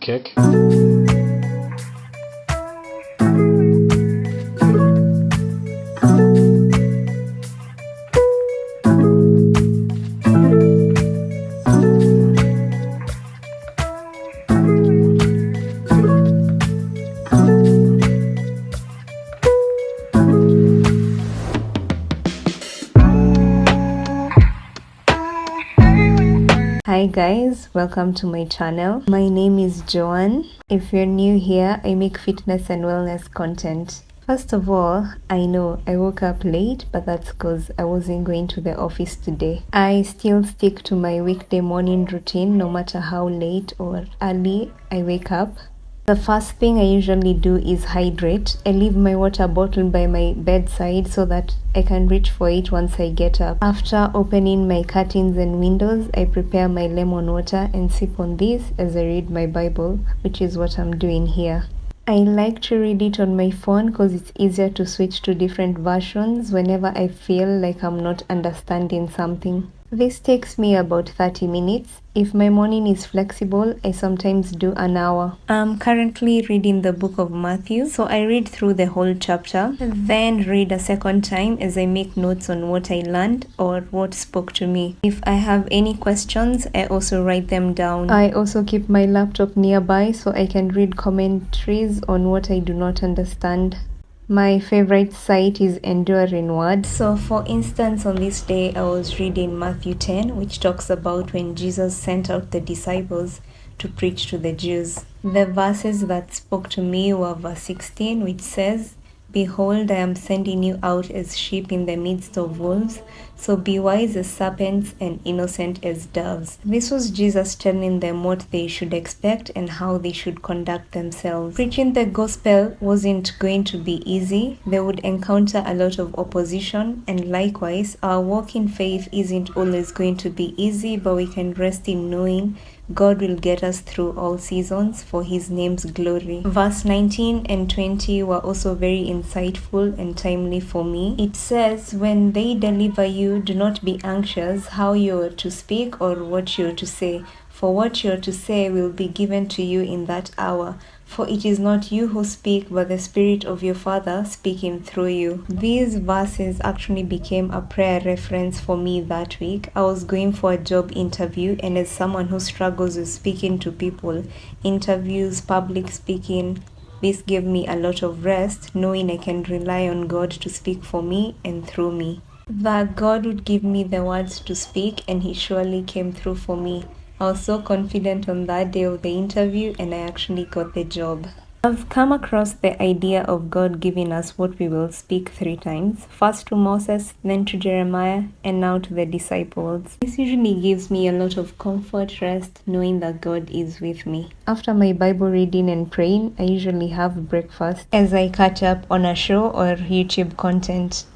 kick. Hi guys, welcome to my channel. My name is Joanne. If you're new here, I make fitness and wellness content. First of all, I know I woke up late, but that's because I wasn't going to the office today. I still stick to my weekday morning routine no matter how late or early I wake up. The first thing I usually do is hydrate. I leave my water bottle by my bedside so that I can reach for it once I get up. After opening my curtains and windows, I prepare my lemon water and sip on this as I read my Bible, which is what I'm doing here. I like to read it on my phone because it's easier to switch to different versions whenever I feel like I'm not understanding something. This takes me about 30 minutes. If my morning is flexible, I sometimes do an hour. I'm currently reading the book of Matthew, so I read through the whole chapter, then read a second time as I make notes on what I learned or what spoke to me. If I have any questions, I also write them down. I also keep my laptop nearby so I can read commentaries on what I do not understand. My favorite site is Enduring Word. So for instance, on this day, I was reading Matthew 10, which talks about when Jesus sent out the disciples to preach to the Jews. The verses that spoke to me were verse 16, which says, "Behold, I am sending you out as sheep in the midst of wolves, so be wise as serpents and innocent as doves." This was Jesus telling them what they should expect and how they should conduct themselves. Preaching the gospel wasn't going to be easy. They would encounter a lot of opposition, and likewise, our walk in faith isn't always going to be easy, but we can rest in knowing God will get us through all seasons for His name's glory. Verse 19 and 20 were also very insightful and timely for me. It says, "When they deliver you, do not be anxious how you are to speak or what you are to say, for what you are to say will be given to you in that hour. For it is not you who speak, but the Spirit of your Father speaking through you." These verses actually became a prayer reference for me that week. I was going for a job interview, and as someone who struggles with speaking to people, interviews, public speaking, this gave me a lot of rest, knowing I can rely on God to speak for me and through me. That God would give me the words to speak, and He surely came through for me. I was so confident on that day of the interview, and I actually got the job. I've come across the idea of God giving us what we will speak 3 times. First to Moses, then to Jeremiah, and now to the disciples. This usually gives me a lot of comfort, rest, knowing that God is with me. After my Bible reading and praying, I usually have breakfast as I catch up on a show or YouTube content.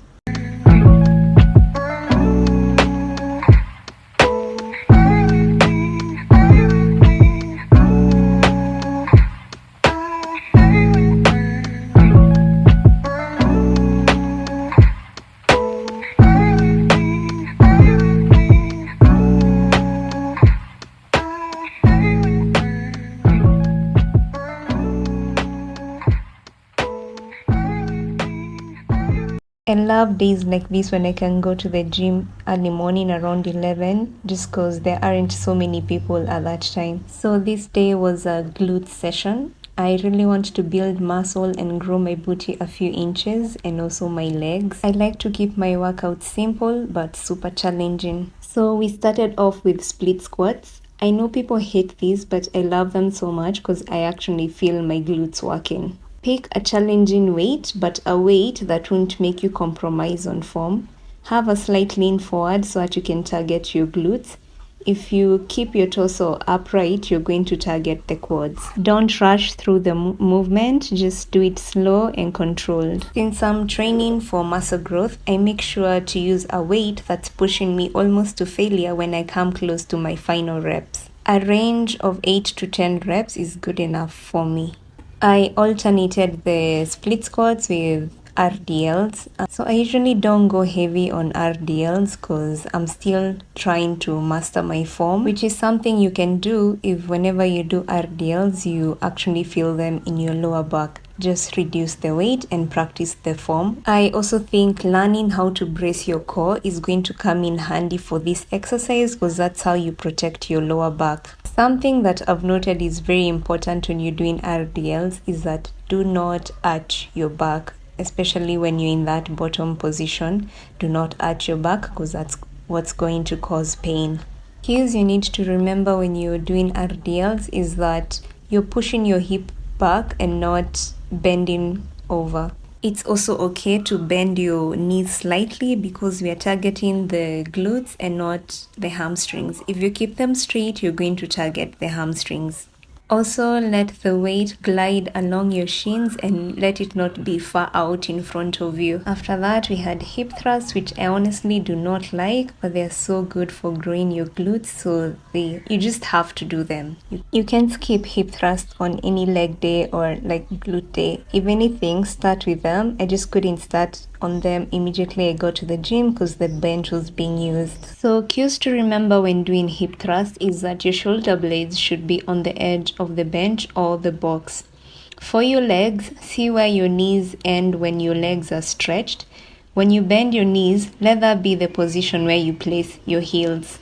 I love days like this when I can go to the gym early morning around 11 just because there aren't so many people at that time. So this day was a glute session. I really want to build muscle and grow my booty a few inches and also my legs. I like to keep my workout simple but super challenging. So we started off with split squats. I know people hate these, but I love them so much because I actually feel my glutes working. Pick a challenging weight, but a weight that won't make you compromise on form. Have a slight lean forward so that you can target your glutes. If you keep your torso upright, you're going to target the quads. Don't rush through the movement, just do it slow and controlled. Since I'm training for muscle growth, I make sure to use a weight that's pushing me almost to failure when I come close to my final reps. A range of 8 to 10 reps is good enough for me. I alternated the split squats with RDLs. So I usually don't go heavy on RDLs because I'm still trying to master my form, which is something you can do if whenever you do RDLs, you actually feel them in your lower back. Just reduce the weight and practice the form. I also think learning how to brace your core is going to come in handy for this exercise because that's how you protect your lower back. Something that I've noted is very important when you're doing RDLs is that do not arch your back, especially when you're in that bottom position. Do not arch your back because that's what's going to cause pain. Cues you need to remember when you're doing RDLs is that you're pushing your hip back and not bending over. It's also okay to bend your knees slightly because we are targeting the glutes and not the hamstrings. If you keep them straight, you're going to target the hamstrings. Also, let the weight glide along your shins and let it not be far out in front of you. After that, we had hip thrusts, which I honestly do not like, but they're so good for growing your glutes, so you just have to do them. You can skip hip thrusts on any leg day or like glute day. If anything, start with them. I just couldn't start on them immediately I got to the gym because the bench was being used. So cues to remember when doing hip thrust is that your shoulder blades should be on the edge of the bench or the box. For your legs, see where your knees end when your legs are stretched. When you bend your knees, let that be the position where you place your heels.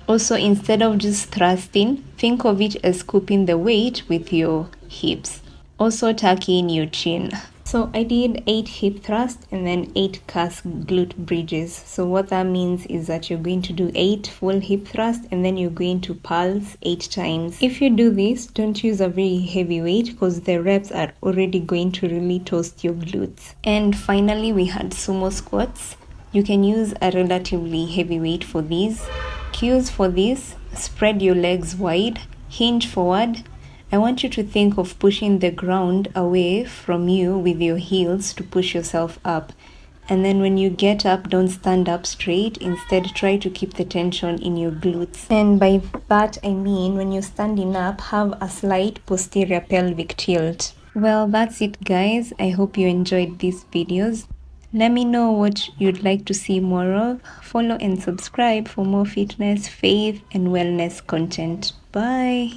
Also, instead of just thrusting, think of it as scooping the weight with your hips. Also, tuck in your chin. So I did 8 hip thrusts and then 8 calf glute bridges. So what that means is that you're going to do 8 full hip thrusts and then you're going to pulse 8 times. If you do this, don't use a very heavy weight because the reps are already going to really toast your glutes. And finally, we had sumo squats. You can use a relatively heavy weight for these. Cues for this: spread your legs wide, hinge forward. I want you to think of pushing the ground away from you with your heels to push yourself up. And then when you get up, don't stand up straight. Instead, try to keep the tension in your glutes. And by that, I mean when you're standing up, have a slight posterior pelvic tilt. Well, that's it, guys. I hope you enjoyed these videos. Let me know what you'd like to see more of. Follow and subscribe for more fitness, faith, and wellness content. Bye.